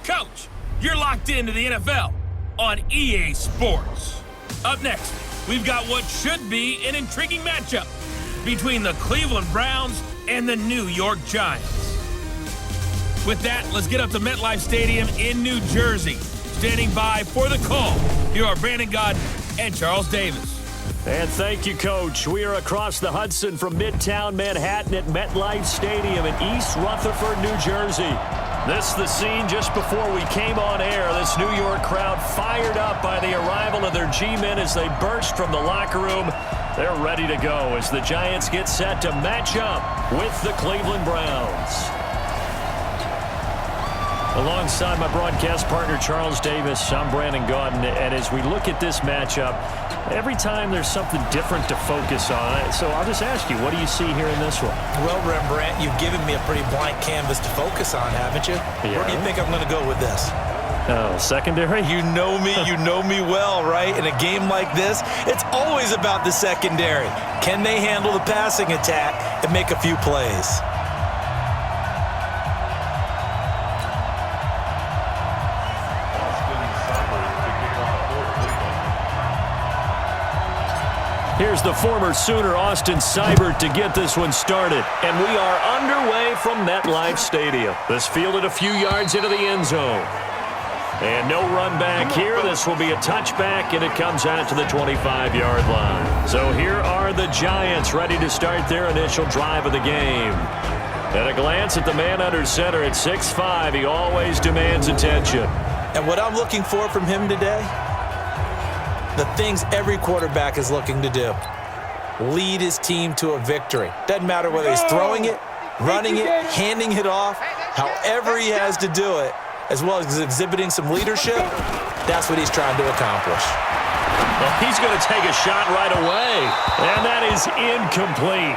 Coach, you're locked into the NFL on EA Sports. Up next, we've got what should be an intriguing matchup between the Cleveland Browns and the New York Giants. With that, let's get up to MetLife Stadium in New Jersey. Standing by for the call, here are Brandon Godden and Charles Davis. And thank you, Coach. We are across the Hudson from Midtown Manhattan at MetLife Stadium in East Rutherford, New Jersey. This is the scene just before we came on air. This New York crowd fired up by the arrival of their G-men as they burst from the locker room. They're ready to go as the Giants get set to match up with the Cleveland Browns. Alongside my broadcast partner, Charles Davis, I'm Brandon Godden. And as we look at this matchup, every time there's something different to focus on. So I'll just ask you, what do you see here in this one? Well, Rembrandt, you've given me a pretty blank canvas to focus on, haven't you? Yeah. Where do you think I'm going to go with this? Oh, secondary? You know me well, right? In a game like this, it's always about the secondary. Can they handle the passing attack and make a few plays? Here's the former Sooner, Austin Seibert, to get this one started. And we are underway from MetLife Stadium. This fielded a few yards into the end zone. And no run back here. This will be a touchback, and it comes out to the 25-yard line. So here are the Giants ready to start their initial drive of the game. At a glance at the man under center at 6'5", he always demands attention. And what I'm looking for from him today, the things every quarterback is looking to do. Lead his team to a victory. Doesn't matter whether he's throwing it, running it, handing it off, however he has to do it, as well as exhibiting some leadership, that's what he's trying to accomplish. Well, he's going to take a shot right away, and that is incomplete.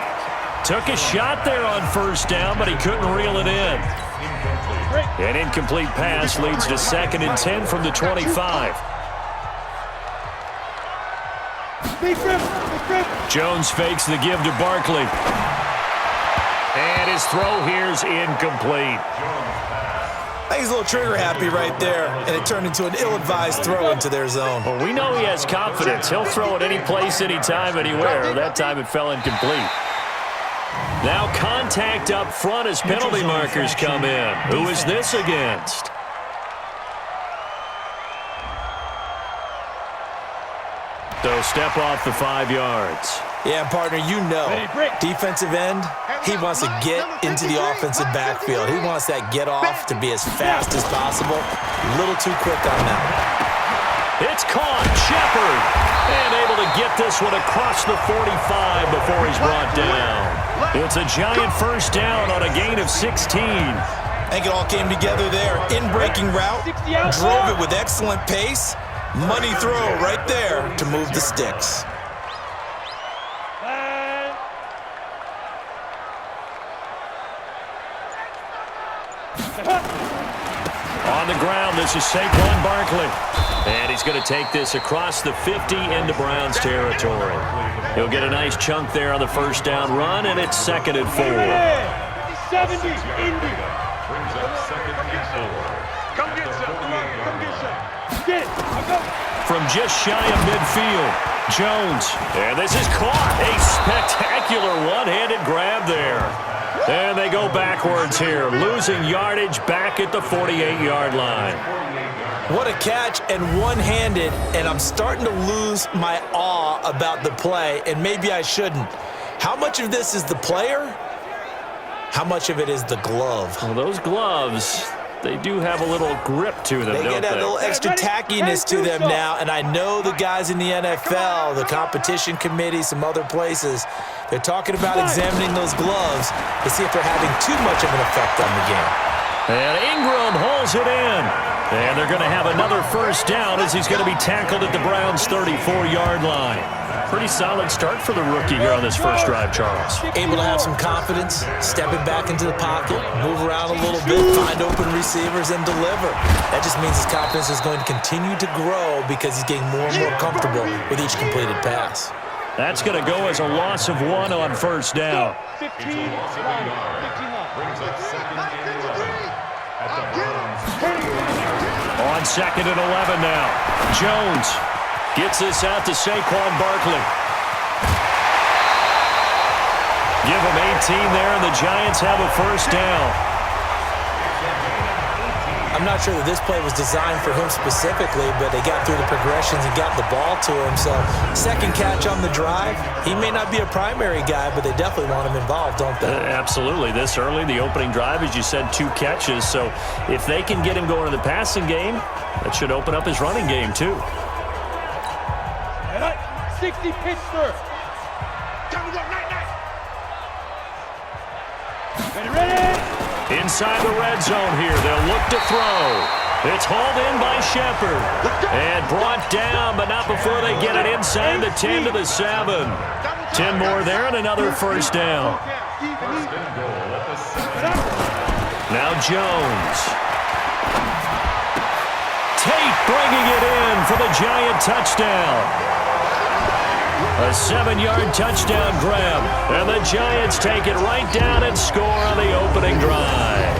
Took a shot there on first down, but he couldn't reel it in. An incomplete pass leads to 2nd and 10 from the 25. Jones fakes the give to Barkley. And his throw here's incomplete. I think he's a little trigger happy right there, and it turned into an ill-advised throw into their zone. Well, we know he has confidence. He'll throw it any place, anytime, anywhere. That time it fell incomplete. Now contact up front as penalty markers come in. Who is this against? So step off the 5 yards. Yeah, partner, you know, defensive end, he wants to get into the offensive backfield. He wants that get off to be as fast as possible. A little too quick on that. It's caught. Shepard. And able to get this one across the 45 before he's brought down. It's a Giant first down on a gain of 16. I think it all came together there. In-breaking route, drove it with excellent pace. Money throw right there to move the sticks. On the ground, this is Saquon Barkley. And he's going to take this across the 50 into Browns territory. He'll get a nice chunk there on the first down run, and it's 2nd and 4. 70, Indy. Brings up 2nd and 4. Come get some. Come get some. Get it. I'll go. From just shy of midfield, Jones. And this is caught. A spectacular one-handed grab there. And they go backwards here, losing yardage back at the 48-yard line. What a catch, and one-handed, and I'm starting to lose my awe about the play, and maybe I shouldn't. How much of this is the player? How much of it is the glove? Well, those gloves, they do have a little grip to them, They get a little extra tackiness to them now, and I know the guys in the NFL, the competition committee, some other places, they're talking about examining those gloves to see if they're having too much of an effect on the game. And Ingram holds it in. And they're going to have another first down as he's going to be tackled at the Browns' 34-yard line. Pretty solid start for the rookie here on this first drive, Charles. Able to have some confidence, stepping back into the pocket, move around a little bit, find open receivers, and deliver. That just means his confidence is going to continue to grow because he's getting more and more comfortable with each completed pass. That's going to go as a loss of 1 on first down. 15 brings up 2nd and 11 at the Browns. on 2nd and 11 now. Jones gets this out to Saquon Barkley. Give him 18 there, and the Giants have a first down. I'm not sure that this play was designed for him specifically, but they got through the progressions and got the ball to him. So, second catch on the drive. He may not be a primary guy, but they definitely want him involved, don't they? Absolutely. This early, the opening drive, as you said, 2 catches. So, if they can get him going in the passing game, that should open up his running game, too. 60 pitch, sir. Time to go, night. Ready? Inside the red zone here, they'll look to throw. It's hauled in by Shepard. And brought down, but not before they get it inside the 10 to the 7. 10 more there and another first down. Now Jones. Tate bringing it in for the Giant touchdown. A 7-yard touchdown grab, and the Giants take it right down and score on the opening drive.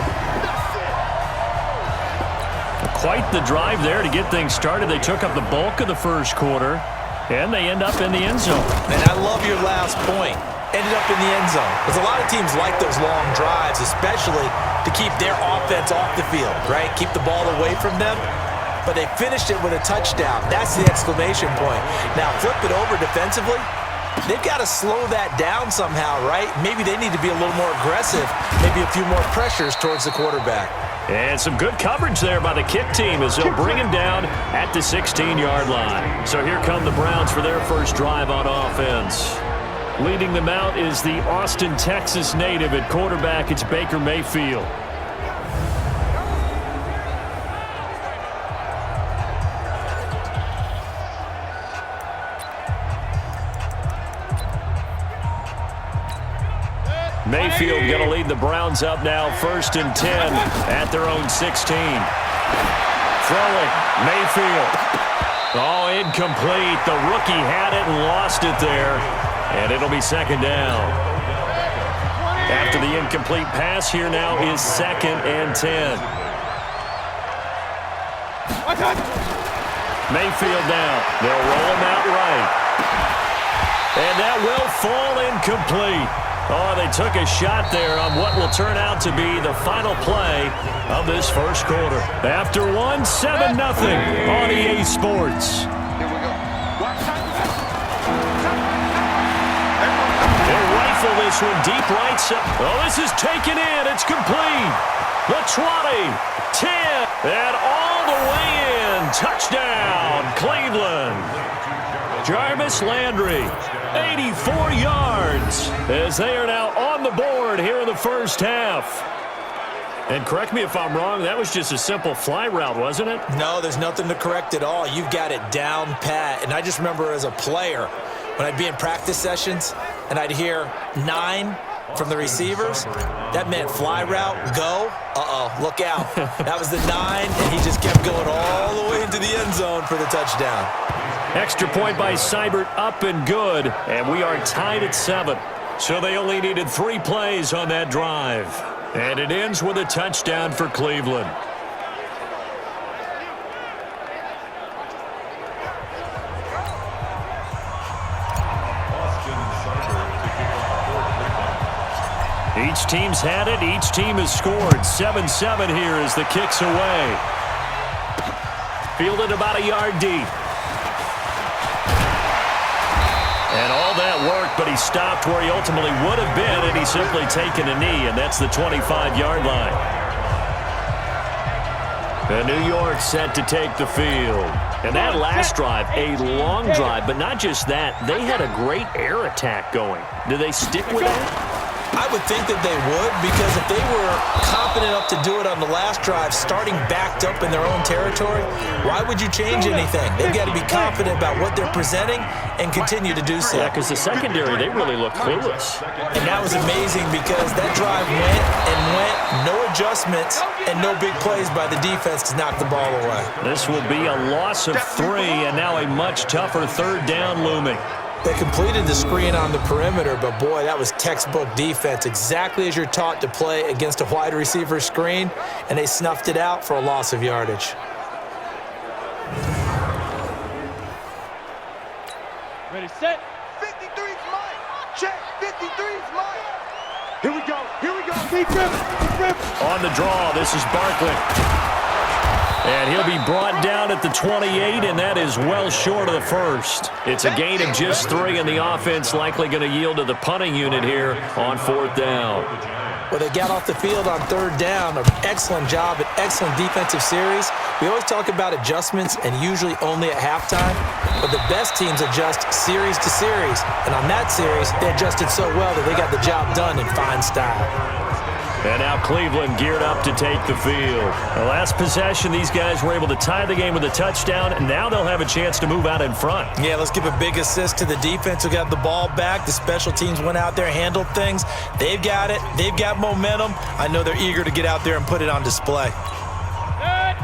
Quite the drive there to get things started. They took up the bulk of the first quarter, and they end up in the end zone. And I love your last point. Ended up in the end zone. Because a lot of teams like those long drives, especially to keep their offense off the field, right? Keep the ball away from them. But they finished it with a touchdown. That's the exclamation point. Now, flip it over defensively. They've got to slow that down somehow, right? Maybe they need to be a little more aggressive. Maybe a few more pressures towards the quarterback. And some good coverage there by the kick team as they'll bring him down at the 16-yard line. So here come the Browns for their first drive on offense. Leading them out is the Austin, Texas native at quarterback. It's Baker Mayfield. Mayfield going to lead the Browns up now, 1st and 10 at their own 16. Throwing, Mayfield. Oh, incomplete. The rookie had it and lost it there, and it'll be 2nd down. After the incomplete pass, here now is 2nd and 10. Mayfield now. They'll roll him out right. And that will fall incomplete. Oh, they took a shot there on what will turn out to be the final play of this first quarter. After one, 7-0 on EA Sports. They'll rifle this one deep right side. Oh, this is taken in. It's complete. The 20, 10, and all the way in. Touchdown, Cleveland. Jarvis Landry. 84 yards as they are now on the board here in the first half. And correct me if I'm wrong, that was just a simple fly route, wasn't it? No, there's nothing to correct at all. You've got it down pat. And I just remember as a player, when I'd be in practice sessions and I'd hear 9 from the receivers, that meant fly route, go, look out. That was the 9, and he just kept going all the way into the end zone for the touchdown. Extra point by Seibert, up and good, and we are tied at 7. So they only needed 3 plays on that drive. And it ends with a touchdown for Cleveland. Each team's had it. Each team has scored. 7-7 here as the kick's away. Fielded about a yard deep. And all that worked, but he stopped where he ultimately would have been, and he's simply taken a knee, and that's the 25-yard line. And New York set to take the field. And that last drive, a long drive, but not just that. They had a great air attack going. Do they stick with that? I would think that they would, because if they were confident enough to do it on the last drive, starting backed up in their own territory, why would you change anything? They've got to be confident about what they're presenting and continue to do so. Yeah, because the secondary, they really look clueless. And that was amazing because that drive went, no adjustments, and no big plays by the defense to knock the ball away. This will be a loss of 3, and now a much tougher 3rd down looming. They completed the screen on the perimeter, but boy, that was textbook defense, exactly as you're taught to play against a wide receiver screen, and they snuffed it out for a loss of yardage. Ready, set. 53's mine. Check. 53's mine. Here we go. Here we go. Keep dribbling. Keep dribbling. On the draw, this is Barkley. And he'll be brought down at the 28, and that is well short of the first. It's a gain of just 3, and the offense likely going to yield to the punting unit here on 4th down. Well, they got off the field on 3rd down. An excellent job, an excellent defensive series. We always talk about adjustments, and usually only at halftime. But the best teams adjust series to series. And on that series, they adjusted so well that they got the job done in fine style. And now Cleveland geared up to take the field. The last possession, these guys were able to tie the game with a touchdown, and now they'll have a chance to move out in front. Yeah, let's give a big assist to the defense who got the ball back. The special teams went out there, handled things. They've got it. They've got momentum. I know they're eager to get out there and put it on display.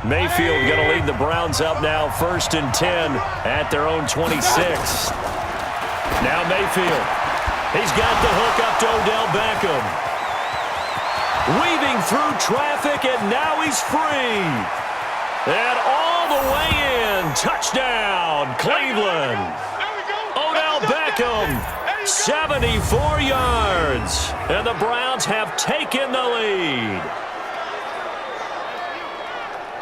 Mayfield going to lead the Browns up now, 1st and 10 at their own 26. Now Mayfield. He's got the hook up to Odell Beckham. Weaving through traffic, and now he's free. And all the way in. Touchdown, Cleveland. Odell Beckham, 74 yards. And the Browns have taken the lead.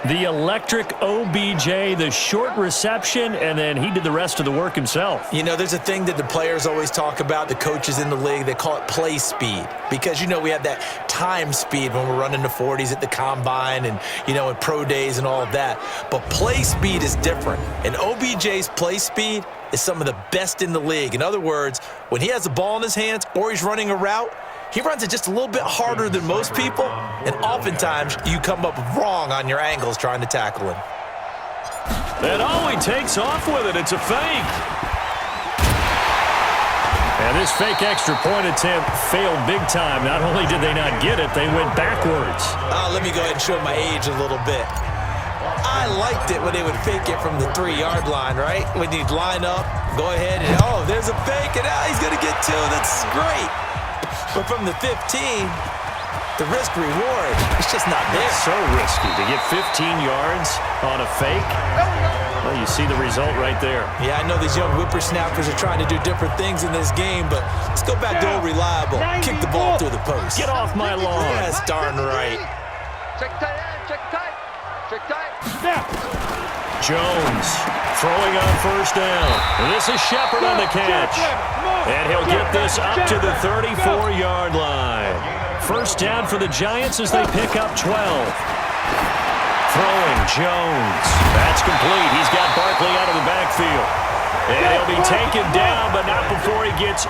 The electric OBJ, the short reception, and then he did the rest of the work himself. You know, there's a thing that the players always talk about, the coaches in the league, they call it play speed. Because, you know, we have that time speed when we're running the 40s at the combine and, you know, in pro days and all of that. But play speed is different. And OBJ's play speed is some of the best in the league. In other words, when he has the ball in his hands or he's running a route, he runs it just a little bit harder than most people, and oftentimes you come up wrong on your angles trying to tackle him. And he takes off with it. It's a fake. And this fake extra point attempt failed big time. Not only did they not get it, they went backwards. Let me go ahead and show my age a little bit. I liked it when they would fake it from the 3-yard line, right? When you'd line up, go ahead, and there's a fake, and he's going to get 2. That's great. But from the 15, the risk-reward, it's just not there. It's so risky to get 15 yards on a fake. Well, you see the result right there. Yeah, I know these young whippersnappers are trying to do different things in this game, but let's go back to old reliable. Kick the ball through the post. Get off my lawn. That's darn right. Check tight end. Check tight. Check tight. Snap. Jones throwing on 1st down. And this is Shepard on the catch. And he'll get this up to the 34-yard line. 1st down for the Giants as they pick up 12. Throwing Jones. That's complete. He's got Barkley out of the backfield. And he'll be taken down, but not before he gets